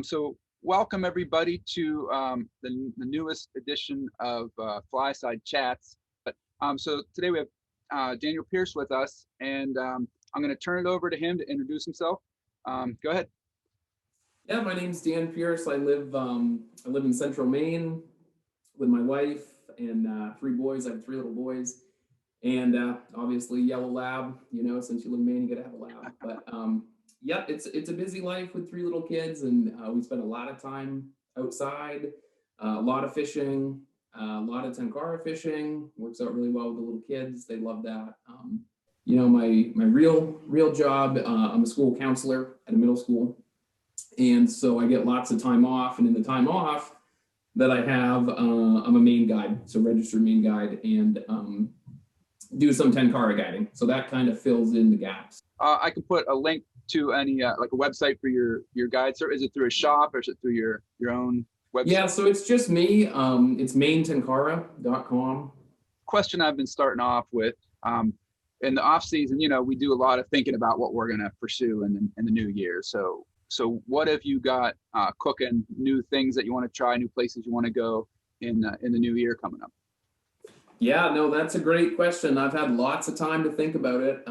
So welcome everybody to the newest edition of Flyside Chats. So today we have Daniel Pierce with us, and I'm going to turn it over to him to introduce himself. Go ahead. Yeah, my name's Dan Pierce. I live in Central Maine with my wife and three boys. I have three little boys, and obviously yellow lab. Since you live in Maine, you got to have a lab. But yep, it's a busy life with three little kids, and we spend a lot of time outside, a lot of fishing, a lot of Tenkara fishing. Works out really well with the little kids. They love that. My real job. I'm a school counselor at a middle school. And so I get lots of time off, and in the time off that I have, I'm a Maine guide, so registered Maine guide, and do some Tenkara guiding. So that kind of fills in the gaps. I can put a link to any like a website for your guide. So is it through a shop or is it through your own website? Yeah, so it's just me. It's maintenkara.com. Question I've been starting off with. In the off season, we do a lot of thinking about what we're going to pursue in the new year. So what have you got cooking, new things that you want to try, new places you want to go in the new year coming up? Yeah, no, that's a great question. I've had lots of time to think about it.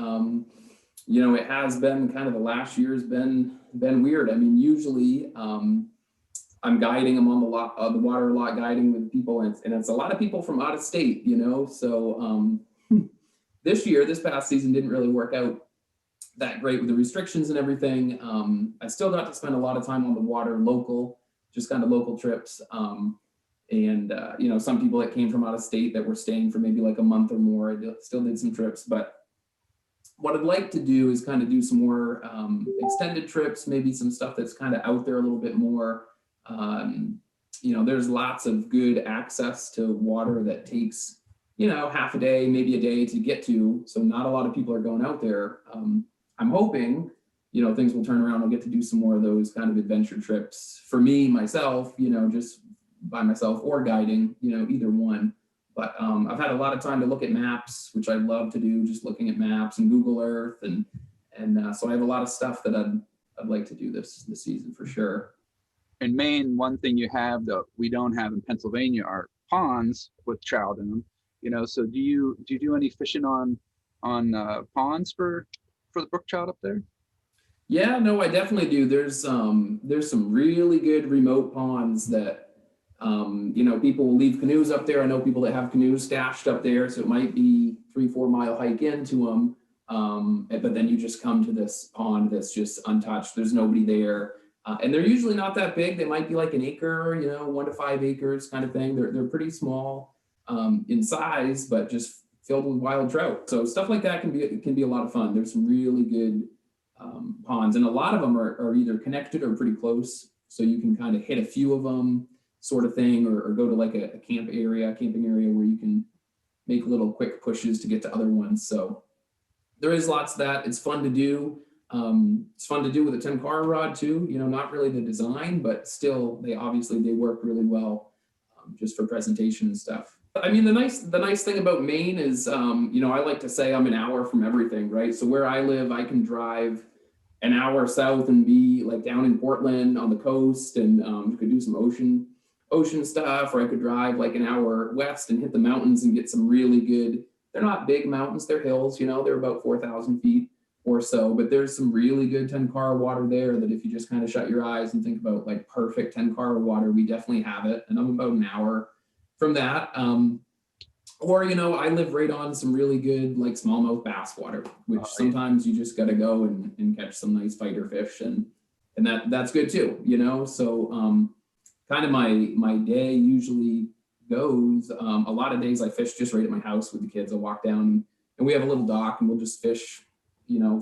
It has been kind of the last year's been weird. I mean, usually I'm guiding. I'm on the water a lot, guiding with people, and it's a lot of people from out of state. So this past season didn't really work out that great with the restrictions and everything. I still got to spend a lot of time on the water local, just kind of local trips. Some people that came from out of state that were staying for maybe like a month or more, I still did some trips. But what I'd like to do is kind of do some more extended trips, maybe some stuff that's kind of out there a little bit more. There's lots of good access to water that takes, half a day, maybe a day to get to. So not a lot of people are going out there. I'm hoping, things will turn around. I'll get to do some more of those kind of adventure trips for me, myself, just by myself or guiding, either one. But I've had a lot of time to look at maps, which I love to do, just looking at maps and Google Earth. And so I have a lot of stuff that I'd like to do this season for sure. In Maine, one thing you have that we don't have in Pennsylvania are ponds with trout in them. So do you do any fishing on ponds for the brook trout up there? Yeah, no, I definitely do. There's some really good remote ponds that people will leave canoes up there. I know people that have canoes stashed up there, so it might be 3-4 mile hike into them. But then you just come to this pond that's just untouched. There's nobody there, and they're usually not that big. They might be like an acre, 1 to 5 acres kind of thing. They're pretty small in size, but just filled with wild trout. So stuff like that can be a lot of fun. There's some really good ponds, and a lot of them are either connected or pretty close. So you can kind of hit a few of them sort of thing, or go to like a camping area where you can make little quick pushes to get to other ones. So there is lots of that. It's fun to do. It's fun to do with a Tenkara rod too, not really the design, but still they work really well just for presentation and stuff. I mean, the nice thing about Maine is, I like to say I'm an hour from everything, right? So where I live, I can drive an hour south and be like down in Portland on the coast, and could do some ocean stuff, or I could drive like an hour west and hit the mountains and get some really good. They're not big mountains, they're hills, they're about 4,000 feet or so, but there's some really good Tenkara water there that if you just kind of shut your eyes and think about like perfect Tenkara water, we definitely have it. And I'm about an hour from that. I live right on some really good like smallmouth bass water, which sometimes you just got to go and catch some nice fighter fish, and that's good too, So kind of my day usually goes. A lot of days I fish just right at my house with the kids. I'll walk down, and we have a little dock, and we'll just fish,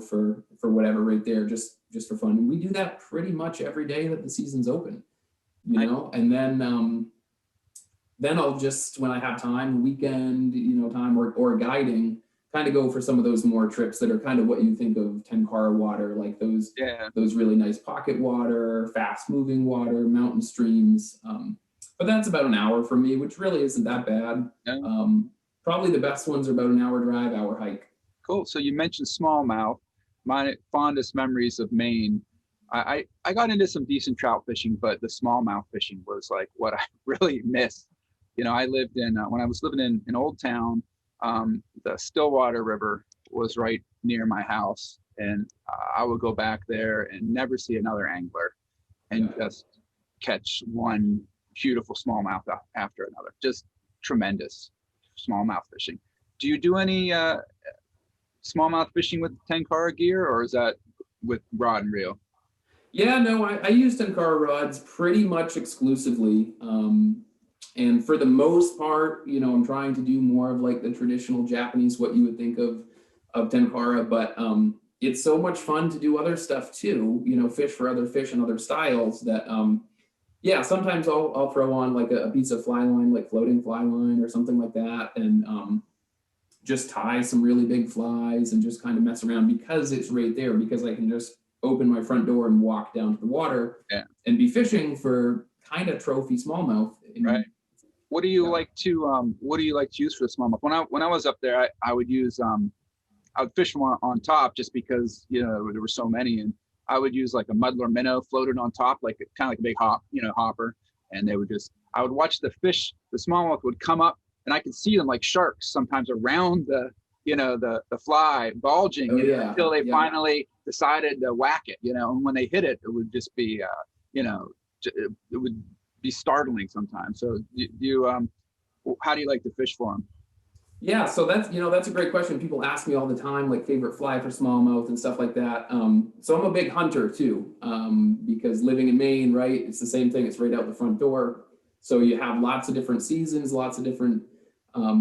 for whatever right there, just for fun. And we do that pretty much every day that the season's open, and then I'll just, when I have time, weekend, time or guiding, kind of go for some of those more trips that are kind of what you think of Tenkara water, like those really nice pocket water, fast moving water, mountain streams. But that's about an hour for me, which really isn't that bad. Yeah. Probably the best ones are about an hour drive, hour hike. Cool. So you mentioned smallmouth. My fondest memories of Maine I got into some decent trout fishing, but the smallmouth fishing was like what I really missed. I lived in when I was living in Old Town, the Stillwater River was right near my house, and I would go back there and never see another angler, and just catch one beautiful smallmouth after another. Just tremendous smallmouth fishing. Do you do any smallmouth fishing with Tenkara gear, or is that with rod and reel? Yeah, no, I use Tenkara rods pretty much exclusively. And for the most part, I'm trying to do more of like the traditional Japanese, what you would think of Tenkara, but it's so much fun to do other stuff too, fish for other fish and other styles that, yeah, sometimes I'll throw on like a piece of fly line, like floating fly line or something like that. And just tie some really big flies and just kind of mess around because it's right there, because I can just open my front door and walk down to the water and be fishing for kind of trophy smallmouth. Right. What do you like to use for the smallmouth? When I was up there, I would use I would fish them on top just because there were so many, and I would use like a muddler minnow floated on top, like kind of like a big hopper, and I would watch the smallmouth would come up, and I could see them like sharks sometimes around the fly bulging until they finally decided to whack it, and when they hit it, it would just be it would be startling sometimes. So how do you like to fish for them? Yeah, so that's a great question. People ask me all the time, like favorite fly for smallmouth and stuff like that. So I'm a big hunter too, because living in Maine, right? It's the same thing. It's right out the front door. So you have lots of different seasons, lots of different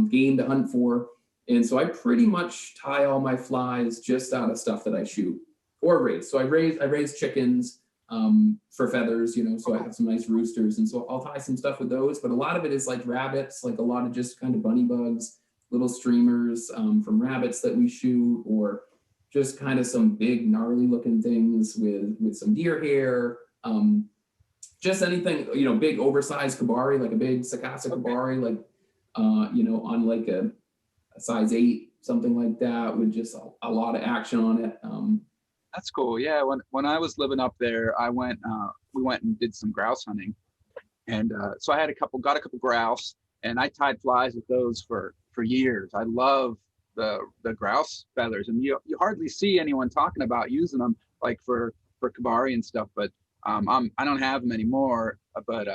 game to hunt for. And so I pretty much tie all my flies just out of stuff that I shoot or raise. So I raise chickens for feathers, so I have some nice roosters. And so I'll tie some stuff with those, but a lot of it is like rabbits, like a lot of just kind of bunny bugs, little streamers from rabbits that we shoot, or just kind of some big gnarly looking things with some deer hair, just anything, big oversized kabari, like a big Sakasa kabari, like, on like a size 8, something like that, with just a lot of action on it. That's cool. Yeah. When I was living up there, we went and did some grouse hunting. And so I got a couple grouse, and I tied flies with those for years. I love the grouse feathers, and you hardly see anyone talking about using them like for kabari and stuff, but I don't have them anymore, but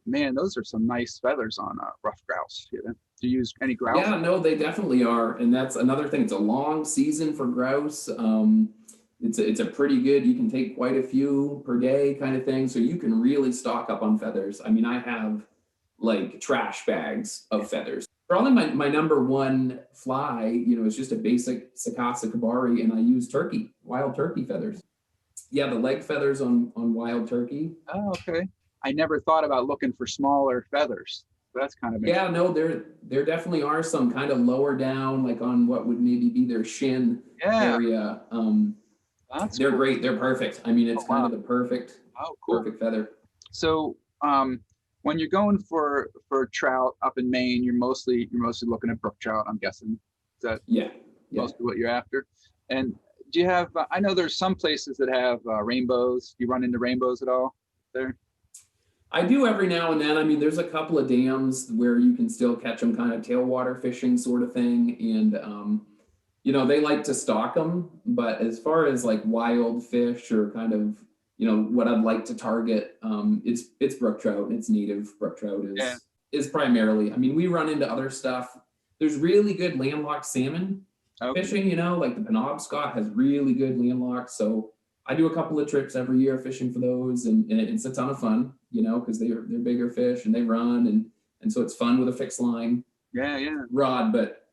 man, those are some nice feathers on rough grouse. Do you use any grouse? Yeah, no, they definitely are, and that's another thing. It's a long season for grouse. It's a pretty good, you can take quite a few per day kind of thing, so you can really stock up on feathers. I mean, I have like trash bags of feathers. Probably my number one fly, is just a basic Sakasa kabari, and I use wild turkey feathers. Yeah, the leg feathers on wild turkey. Oh, okay. I never thought about looking for smaller feathers. That's kind of yeah. No, there definitely are some kind of lower down, like on what would maybe be their shin area. They're great. They're perfect. I mean, it's kind of the perfect feather. So when you're going for trout up in Maine, you're mostly looking at brook trout, I'm guessing. Is that most of what you're after? And do you have? I know there's some places that have rainbows. Do you run into rainbows at all there? I do every now and then. I mean, there's a couple of dams where you can still catch them, kind of tailwater fishing sort of thing, and they like to stock them. But as far as like wild fish or kind of what I'd like to target, it's brook trout. It's native brook trout is primarily. I mean, we run into other stuff. There's really good landlocked salmon fishing. Like the Penobscot has really good landlocked. So I do a couple of trips every year fishing for those, and it's a ton of fun. Because they're bigger fish and they run, and so it's fun with a fixed line. Rod, but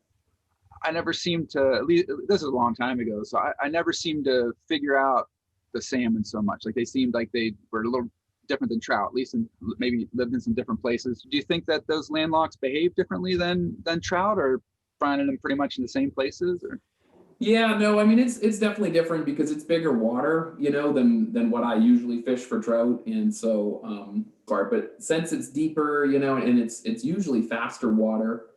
I never seemed to, at least this is a long time ago, so I never seemed to figure out the salmon so much. Like they seemed like they were a little different than trout, at least maybe lived in some different places. Do you think that those landlocks behave differently than trout, or finding them pretty much in the same places? Or yeah, no, I mean it's definitely different because it's bigger water, than what I usually fish for trout, and so but since it's deeper, and it's usually faster water,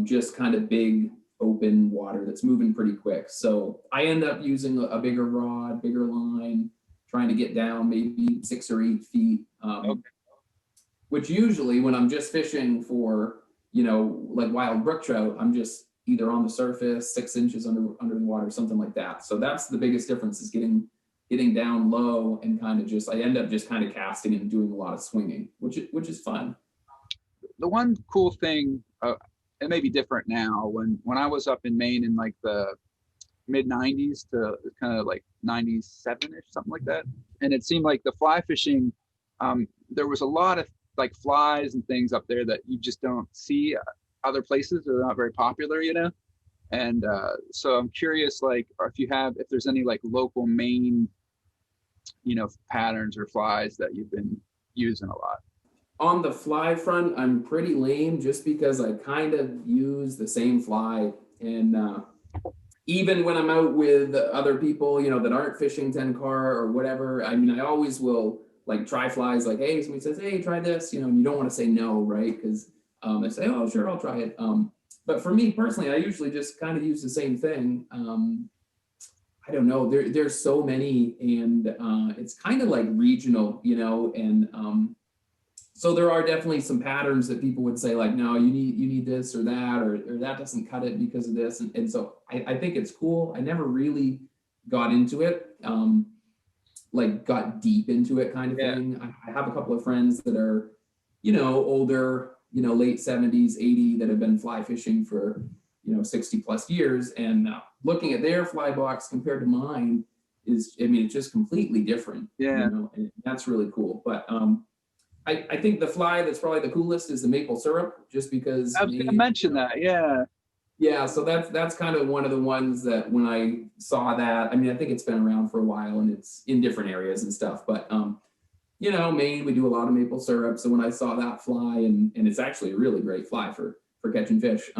just kind of big open water that's moving pretty quick. So I end up using a bigger rod, bigger line, trying to get down maybe 6 or 8 feet. Okay. Which usually when I'm just fishing for, like wild brook trout, I'm just either on the surface, 6 inches under the water, something like that. So that's the biggest difference, is getting down low and kind of I end up just kind of casting and doing a lot of swinging, which is fun. The one cool thing, it may be different now. When I was up in Maine in like the mid 90s to kind of like 97ish, something like that, and it seemed like the fly fishing, there was a lot of like flies and things up there that you just don't see other places. They're not very popular, and so I'm curious, like, if there's any like local Maine, patterns or flies that you've been using a lot. On the fly front, I'm pretty lame, just because I kind of use the same fly. And even when I'm out with other people, that aren't fishing Tenkara or whatever, I mean, I always will like try flies, like, hey, somebody says, hey, try this, and you don't want to say no, right? Because I say, oh, sure, I'll try it. But for me personally, I usually just kind of use the same thing. I don't know, there's so many, and it's kind of like regional, and so there are definitely some patterns that people would say, like, no, you need this or that, or that doesn't cut it because of this. And so I think it's cool. I never really got into it, like got deep into it kind of thing. I have a couple of friends that are, older, late 70s, 80, that have been fly fishing for, 60 plus years. And looking at their fly box compared to mine it's just completely different. Yeah. And that's really cool. But I think the fly that's probably the coolest is the maple syrup, just because I was going to mention that. Yeah. Yeah, so that's kind of one of the ones that when I saw that, I think it's been around for a while and it's in different areas and stuff. But Maine, we do a lot of maple syrup. So when I saw that fly, and it's actually a really great fly for catching fish,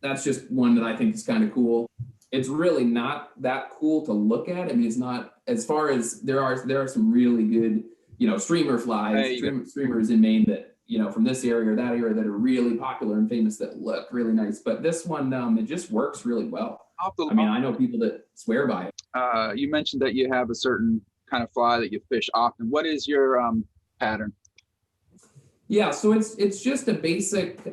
that's just one that I think is kind of cool. It's really not that cool to look at. It's not, as far as there are some really good, streamer flies, streamers in Maine that, from this area or that area that are really popular and famous, that look really nice. But this one, it just works really well. I know people that swear by it. You mentioned that you have a certain kind of fly that you fish often. What is your pattern? Yeah, so it's just a basic,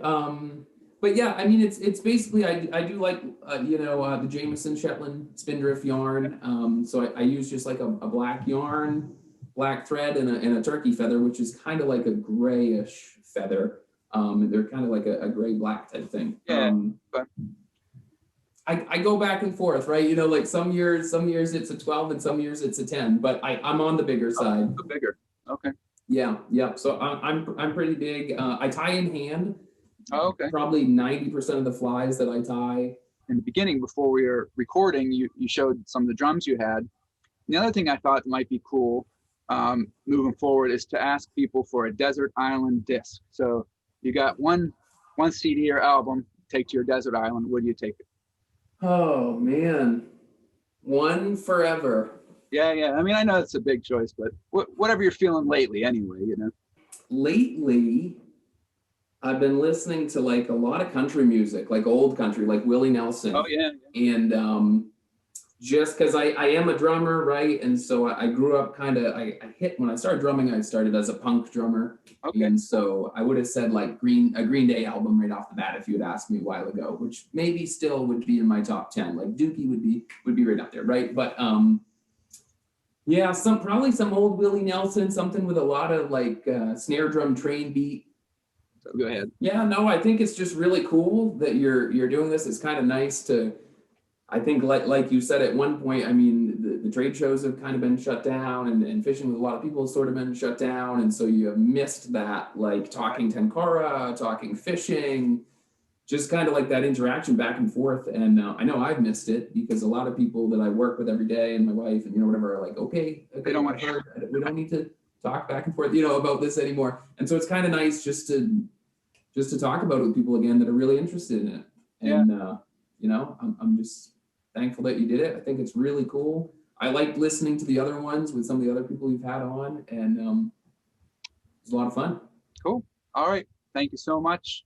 but yeah, it's basically, I do like, the Jameson Shetland Spindrift yarn. So I use just like a black yarn, black thread, and a turkey feather, which is kind of like a grayish feather. They're kind of like a gray black type thing. Yeah. I go back and forth, right? Like some years it's a 12 and some years it's a 10, but I'm on the bigger side. The bigger. Okay. Yeah. So I'm pretty big. I tie in hand. Oh, okay. Probably 90% of the flies that I tie. In the beginning, before we were recording, you showed some of the drums you had. The other thing I thought might be cool moving forward is to ask people for a desert island disc. So you got one CD or album, take to your desert island. Would you take it? Oh man, one forever. Yeah. I know it's a big choice, but whatever you're feeling lately, anyway. Lately, I've been listening to like a lot of country music, like old country, like Willie Nelson. Oh yeah. And just because I am a drummer, right? And so I grew up when I started drumming, I started as a punk drummer. Okay. And so I would have said like a Green Day album right off the bat if you had asked me a while ago, which maybe still would be in my top 10. Like Dookie would be right up there, right? But yeah, probably some old Willie Nelson, something with a lot of like snare drum train beat. So go ahead. Yeah, no, I think it's just really cool that you're doing this. It's kind of nice to, I think, like you said at one point, the trade shows have kind of been shut down, and fishing with a lot of people has sort of been shut down. And so you have missed that, like talking Tenkara, talking fishing, just kind of like that interaction back and forth. And I know I've missed it because a lot of people that I work with every day and my wife and, whatever, are like, okay, they don't want we don't need to talk back and forth, about this anymore. And so it's kind of nice just to talk about it with people again that are really interested in it. And, I'm just thankful that you did it. I think it's really cool. I liked listening to the other ones with some of the other people you've had on, and it was a lot of fun. Cool. All right. Thank you so much.